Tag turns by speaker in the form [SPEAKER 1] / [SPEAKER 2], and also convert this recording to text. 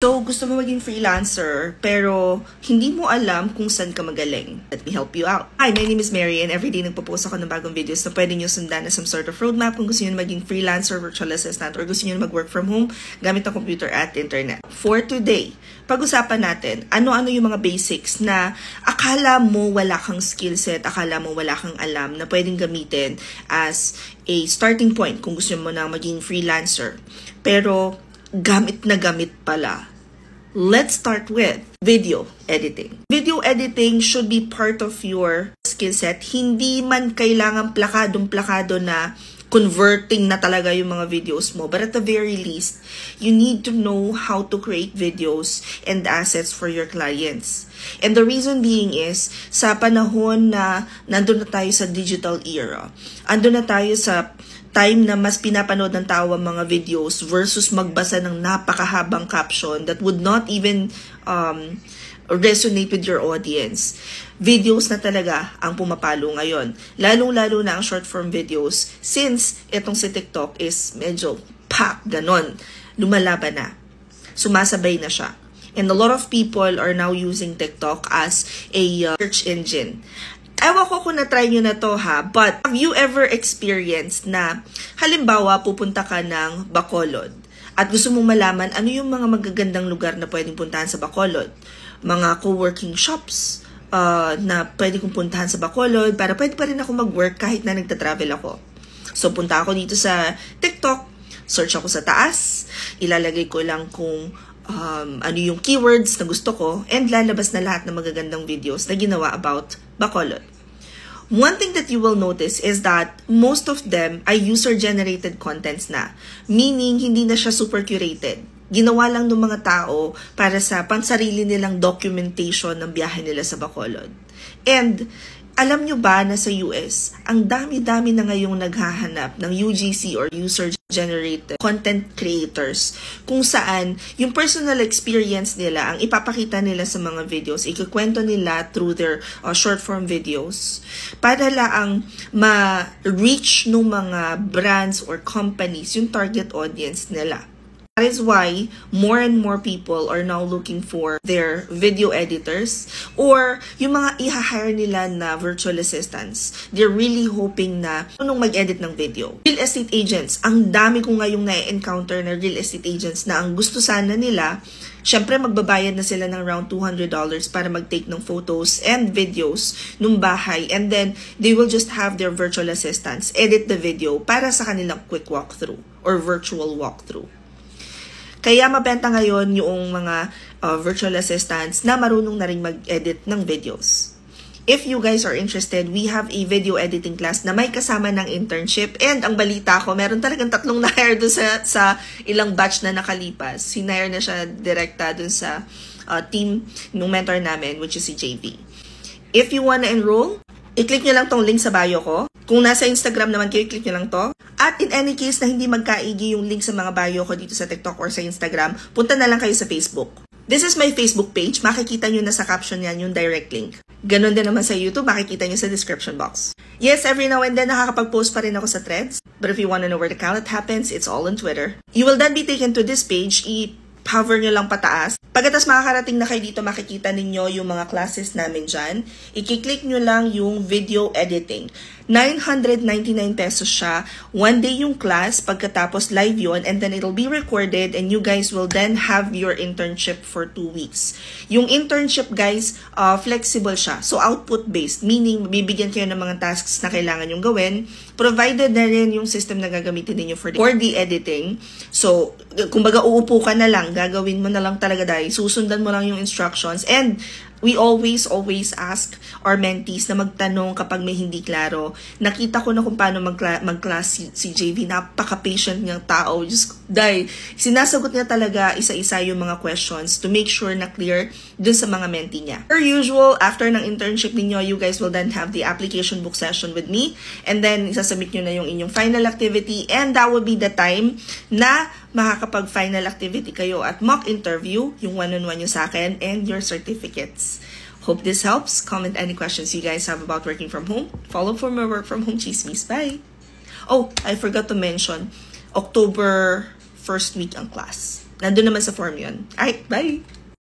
[SPEAKER 1] So, gusto mo maging freelancer, pero hindi mo alam kung saan ka magaling. Let me help you out. Hi, my name is Mary, and everyday nagpo-post ako ng bagong videos na pwede nyo sundan na some sort of roadmap kung gusto nyo maging freelancer, virtual assistant, or gusto nyo mag-work from home gamit ang computer at internet. For today, pag-usapan natin, ano-ano yung mga basics na akala mo wala kang skill set, akala mo wala kang alam na pwedeng gamitin as a starting point kung gusto mo na maging freelancer. Pero, gamit na gamit pala. Let's start with video editing. Video editing should be part of your skill set. Hindi man kailangan plakadong-plakado na converting na talaga yung mga videos mo. But at the very least, you need to know how to create videos and assets for your clients. And the reason being is, sa panahon na nandun na tayo sa digital era, andun na tayo sa time na mas pinapanood ng tao ang mga videos versus magbasa ng napakahabang caption that would not even resonate with your audience. Videos na talaga ang pumapalo ngayon. Lalong-lalo na ang short-form videos since itong si TikTok is medyo ganon. Lumalaban na. Sumasabay na siya. And a lot of people are now using TikTok as a search engine. Ewan ko kung na-try nyo na to ha, but have you ever experienced na halimbawa pupunta ka ng Bacolod at gusto mong malaman ano yung mga magagandang lugar na pwedeng puntahan sa Bacolod? Mga co-working shops na pwede kong puntahan sa Bacolod para pwede pa rin ako mag-work kahit na nagta-travel ako. So punta ako dito sa TikTok, search ako sa taas, ilalagay ko lang kung ano yung keywords na gusto ko, and lalabas na lahat ng magagandang videos na ginawa about Bacolod. One thing that you will notice is that most of them ay user-generated contents na. Meaning, hindi na siya super curated. Ginawa lang ng mga tao para sa pansarili nilang documentation ng biyahe nila sa Bacolod. And alam nyo ba na sa US, ang dami-dami na ngayong naghahanap ng UGC or user-generated content creators kung saan yung personal experience nila ang ipapakita nila sa mga videos, ikukwento nila through their short-form videos para lang ma-reach ng mga brands or companies yung target audience nila. That is why more and more people are now looking for their video editors or yung mga i-hire nila na virtual assistants. They're really hoping na nung mag-edit ng video. Real estate agents, ang dami ko ngayong na-encounter na real estate agents na ang gusto sana nila, syempre magbabayad na sila ng around $200 para mag-take ng photos and videos nung bahay, and then they will just have their virtual assistants edit the video para sa kanilang quick walkthrough or virtual walkthrough. Kaya mabenta ngayon yung mga virtual assistants na marunong na rin mag-edit ng videos. If you guys are interested, we have a video editing class na may kasama ng internship. And ang balita ko, meron talagang 3 na-hire dun sa ilang batch na nakalipas. Hinire na siya direkta dun sa team ng mentor namin, which is si JV. If you wanna enroll, i-click nyo lang tong link sa bio ko. Kung nasa Instagram naman kayo, i-click nyo lang to. At in any case na hindi magkaigi yung link sa mga bio ko dito sa TikTok or sa Instagram, punta na lang kayo sa Facebook. This is my Facebook page. Makikita nyo na sa caption yan yung direct link. Ganon din naman sa YouTube, makikita nyo sa description box. Yes, every now and then nakakapag-post pa rin ako sa threads. But if you wanna know where the count happens, it's all on Twitter. You will then be taken to this page. Hover nyo lang pataas. Pagkatapos makakarating na kayo dito, makikita ninyo yung mga classes namin dyan. I-click nyo lang yung video editing. 999 pesos siya. One day yung class, pagkatapos live yun, and then it'll be recorded and you guys will then have your internship for 2 weeks. Yung internship guys, flexible siya. So output-based, meaning bibigyan kayo ng mga tasks na kailangan yung gawin, provided na rin yung system na gagamitin ninyo for the editing. So, kumbaga uupo ka na lang, gagawin mo na lang talaga dahil susundan mo lang yung instructions, and we always ask our mentees na magtanong kapag may hindi klaro. Nakita ko na kung paano mag-class si JV. Napaka-patient niyang tao. Just dahil sinasagot niya talaga isa-isa yung mga questions to make sure na clear dun sa mga mentee niya. Per usual, after ng internship ninyo, you guys will then have the application book session with me, and then isasubmit nyo na yung inyong final activity, and that will be the time na makakapag-final activity kayo at mock interview, yung one-on-one nyo sa akin, and your certificates. Hope this helps. Comment any questions you guys have about working from home. Follow for more work from home chismis. Bye! Oh, I forgot to mention, October 1st week ang class. Nandun naman sa form yun. Alright, bye!